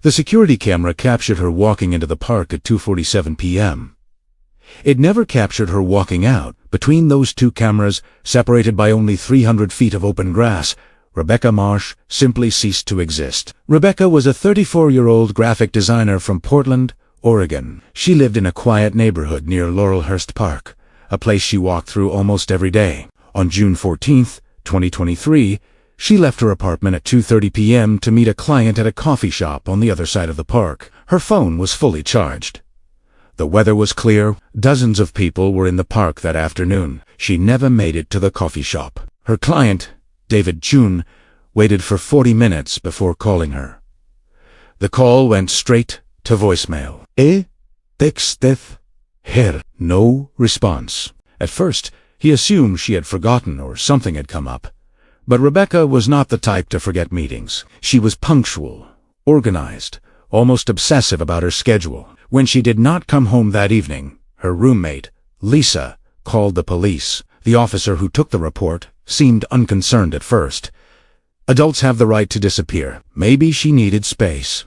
The security camera captured her walking into the park at 2:47 p.m. It never captured her walking out. Between those two cameras, separated by only 300 feet of open grass, Rebecca Marsh simply ceased to exist. Rebecca was a 34-year-old graphic designer from Portland, Oregon. She lived in a quiet neighborhood near Laurelhurst Park, a place she walked through almost every day. On June 14, 2023, she left her apartment at 2:30 p.m. to meet a client at a coffee shop on the other side of the park. Her phone was fully charged. The weather was clear. Dozens of people were in the park that afternoon. She never made it to the coffee shop. Her client, David Chun, waited for 40 minutes before calling her. The call went straight to voicemail. Texted her. No response. At first, he assumed she had forgotten or something had come up. But Rebecca was not the type to forget meetings. She was punctual, organized, almost obsessive about her schedule. When she did not come home that evening, her roommate, Lisa, called the police. The officer who took the report seemed unconcerned at first. Adults have the right to disappear. Maybe she needed space.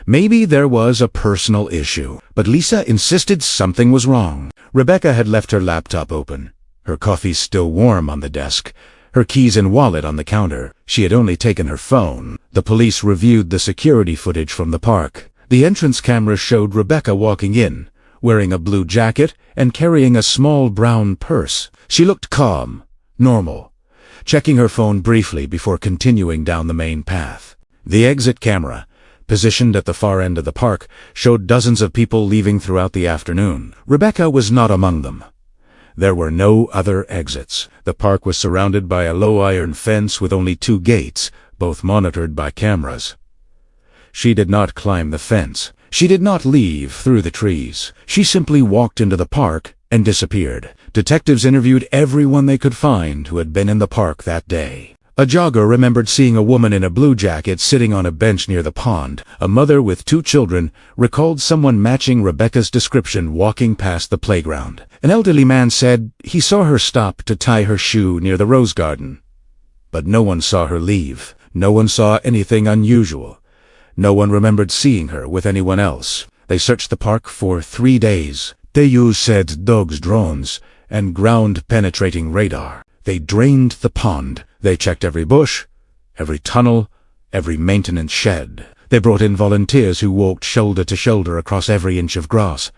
Maybe there was a personal issue. But Lisa insisted something was wrong. Rebecca had left her laptop open, her coffee still warm on the desk, her keys and wallet on the counter. She had only taken her phone. The police reviewed the security footage from the park. The entrance camera showed Rebecca walking in, wearing a blue jacket and carrying a small brown purse. She looked calm, normal, checking her phone briefly before continuing down the main path. The exit camera, positioned at the far end of the park, showed dozens of people leaving throughout the afternoon. Rebecca was not among them. There were no other exits. The park was surrounded by a low iron fence with only 2 gates, both monitored by cameras. She did not climb the fence. She did not leave through the trees. She simply walked into the park and disappeared. Detectives interviewed everyone they could find who had been in the park that day. A jogger remembered seeing a woman in a blue jacket sitting on a bench near the pond. A mother with 2 children recalled someone matching Rebecca's description walking past the playground. An elderly man said he saw her stop to tie her shoe near the rose garden. But no one saw her leave. No one saw anything unusual. No one remembered seeing her with anyone else. They searched the park for 3 days. They used dogs, drones, and ground-penetrating radar. They drained the pond. They checked every bush, every tunnel, every maintenance shed. They brought in volunteers who walked shoulder to shoulder across every inch of grass.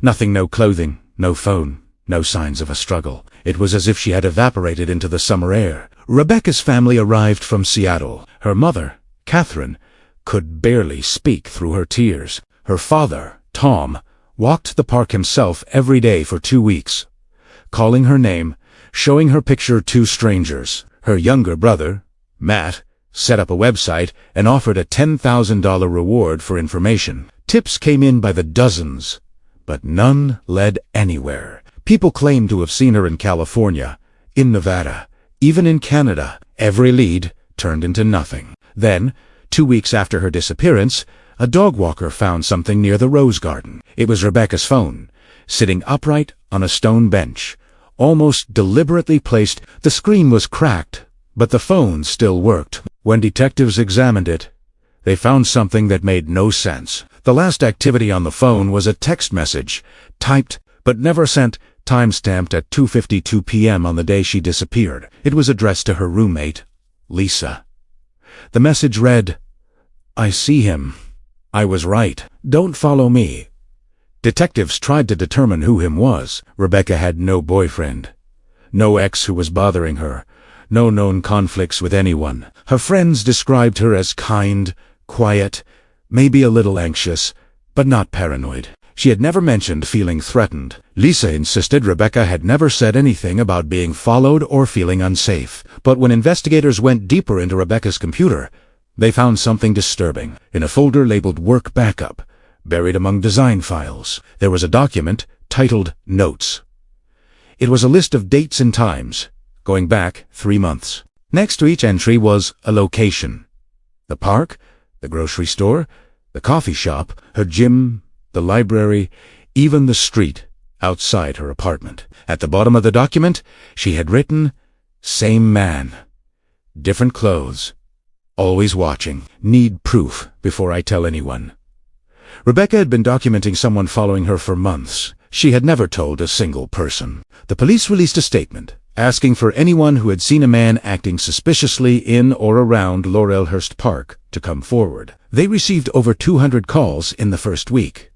Nothing, no clothing, no phone, no signs of a struggle. It was as if she had evaporated into the summer air. Rebecca's family arrived from Seattle. Her mother, Catherine, could barely speak through her tears. Her father, Tom, walked the park himself every day for 2 weeks, calling her name, showing her picture to strangers. Her younger brother, Matt, set up a website and offered a $10,000 reward for information. Tips came in by the dozens, but none led anywhere. People claimed to have seen her in California, in Nevada, even in Canada. Every lead turned into nothing. Then, 2 weeks after her disappearance, a dog walker found something near the rose garden. It was Rebecca's phone, sitting upright on a stone bench, almost deliberately placed. The screen was cracked, but the phone still worked. When detectives examined it, they found something that made no sense. The last activity on the phone was a text message, typed but never sent, time-stamped at 2:52 p.m. on the day she disappeared. It was addressed to her roommate, Lisa. The message read, "I see him. I was right. Don't follow me." Detectives tried to determine who him was. Rebecca had no boyfriend, no ex who was bothering her, no known conflicts with anyone. Her friends described her as kind, quiet, maybe a little anxious, but not paranoid. She had never mentioned feeling threatened. Lisa insisted Rebecca had never said anything about being followed or feeling unsafe. But when investigators went deeper into Rebecca's computer, they found something disturbing. In a folder labeled Work Backup, buried among design files, there was a document titled Notes. It was a list of dates and times, going back 3 months. Next to each entry was a location: the park, the grocery store, the coffee shop, her gym, the library, even the street outside her apartment. At the bottom of the document, she had written, "Same man, different clothes, always watching. Need proof before I tell anyone. Rebecca had been documenting someone following her for months. She had never told a single person. The police released a statement asking for anyone who had seen a man acting suspiciously in or around Laurelhurst Park to come forward. They received over 200 calls in the first week.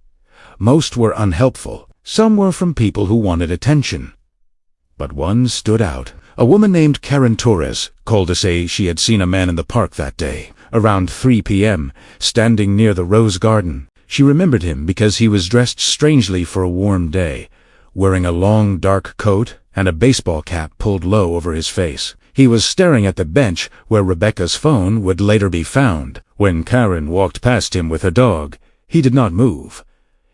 Most were unhelpful. Some were from people who wanted attention. But one stood out. A woman named Karen Torres called to say she had seen a man in the park that day, around 3 p.m., standing near the Rose Garden. She remembered him because he was dressed strangely for a warm day, wearing a long dark coat and a baseball cap pulled low over his face. He was staring at the bench where Rebecca's phone would later be found. When Karen walked past him with her dog, he did not move.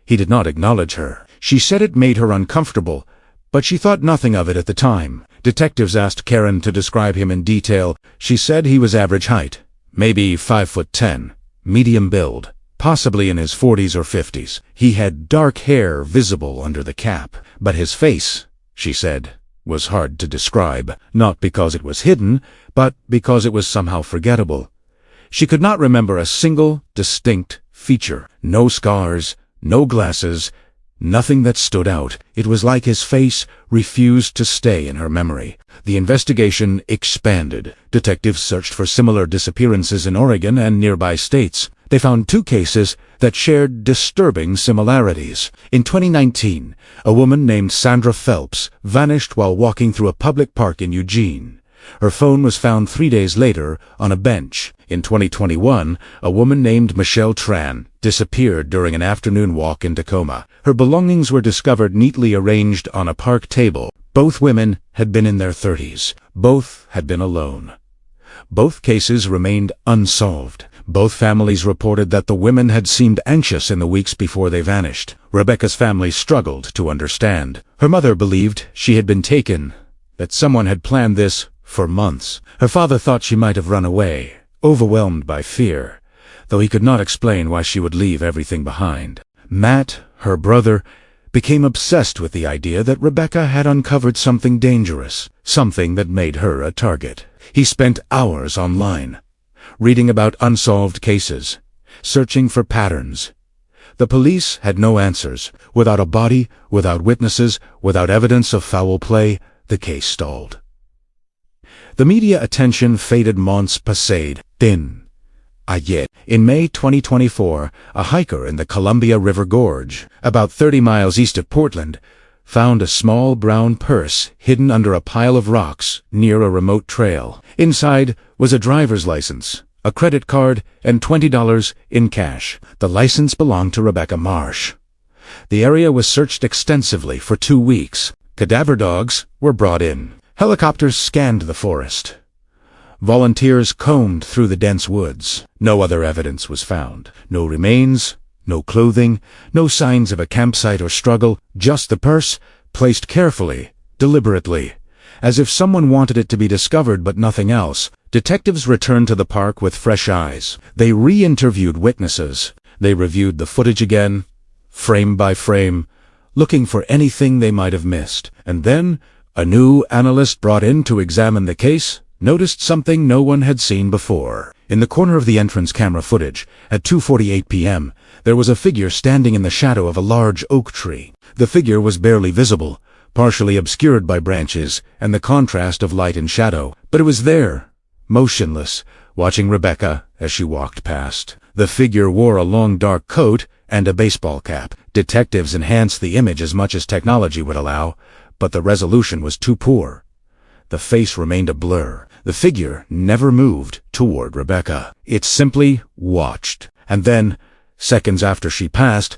He did not acknowledge her. She said it made her uncomfortable, but she thought nothing of it at the time. Detectives asked Karen to describe him in detail. She said he was average height, maybe 5'10", medium build, possibly in his 40s or 50s. He had dark hair visible under the cap, but his face, she said, was hard to describe, not because it was hidden, but because it was somehow forgettable. She could not remember a single distinct feature. No scars, no glasses, nothing that stood out. It was like his face refused to stay in her memory. The investigation expanded. Detectives searched for similar disappearances in Oregon and nearby states. They found 2 cases that shared disturbing similarities. In 2019, a woman named Sandra Phelps vanished while walking through a public park in Eugene. Her phone was found 3 days later on a bench. In 2021, a woman named Michelle Tran disappeared during an afternoon walk in Tacoma. Her belongings were discovered neatly arranged on a park table. Both women had been in their 30s. Both had been alone. Both cases remained unsolved. Both families reported that the women had seemed anxious in the weeks before they vanished. Rebecca's family struggled to understand. Her mother believed she had been taken, that someone had planned this for months. Her father thought she might have run away, overwhelmed by fear, though he could not explain why she would leave everything behind. Matt, her brother, became obsessed with the idea that Rebecca had uncovered something dangerous, something that made her a target. He spent hours online, reading about unsolved cases, searching for patterns. The police had no answers. Without a body, without witnesses, without evidence of foul play, the case stalled. The media attention faded months passed. Then, yet, in May 2024, a hiker in the Columbia River Gorge, about 30 miles east of Portland, found a small brown purse hidden under a pile of rocks near a remote trail. Inside was a driver's license, a credit card, and $20 in cash. The license belonged to Rebecca Marsh. The area was searched extensively for 2 weeks. Cadaver dogs were brought in. Helicopters scanned the forest. Volunteers combed through the dense woods. No other evidence was found. No remains, no clothing, no signs of a campsite or struggle, just the purse, placed carefully, deliberately, as if someone wanted it to be discovered but nothing else. Detectives returned to the park with fresh eyes. They re-interviewed witnesses. They reviewed the footage again, frame by frame, looking for anything they might have missed. And then, a new analyst brought in to examine the case noticed something no one had seen before. In the corner of the entrance camera footage, at 2:48 p.m., there was a figure standing in the shadow of a large oak tree. The figure was barely visible, partially obscured by branches and the contrast of light and shadow, but it was there, motionless, watching Rebecca as she walked past. The figure wore a long dark coat and a baseball cap. Detectives enhanced the image as much as technology would allow, but the resolution was too poor. The face remained a blur. The figure never moved toward Rebecca. It simply watched. And then, seconds after she passed,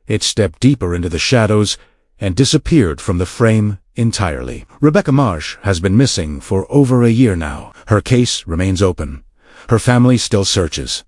it stepped deeper into the shadows and disappeared from the frame entirely. Rebecca Marsh has been missing for over a year now. Her case remains open. Her family still searches.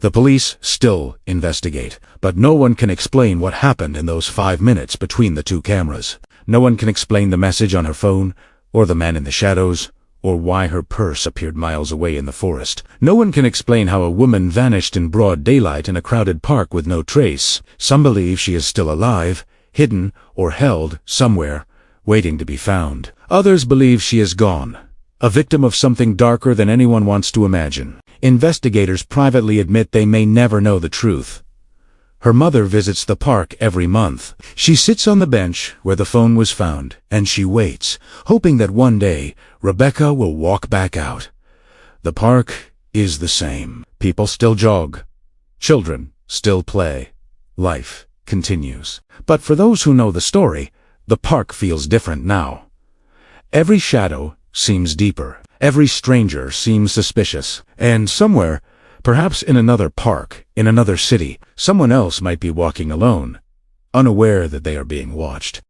The police still investigate. But no one can explain what happened in those 5 minutes between the two cameras. No one can explain the message on her phone, or the man in the shadows, or why her purse appeared miles away in the forest. No one can explain how a woman vanished in broad daylight in a crowded park with no trace. Some believe she is still alive, hidden or held somewhere, waiting to be found. Others believe she is gone, a victim of something darker than anyone wants to imagine. Investigators privately admit they may never know the truth. Her mother visits the park every month. She sits on the bench where the phone was found, and she waits, hoping that one day Rebecca will walk back out. The park is the same. People still jog. Children still play. Life continues. But for those who know the story, the park feels different now. Every shadow seems deeper. Every stranger seems suspicious. And somewhere, perhaps in another park, in another city, someone else might be walking alone, unaware that they are being watched.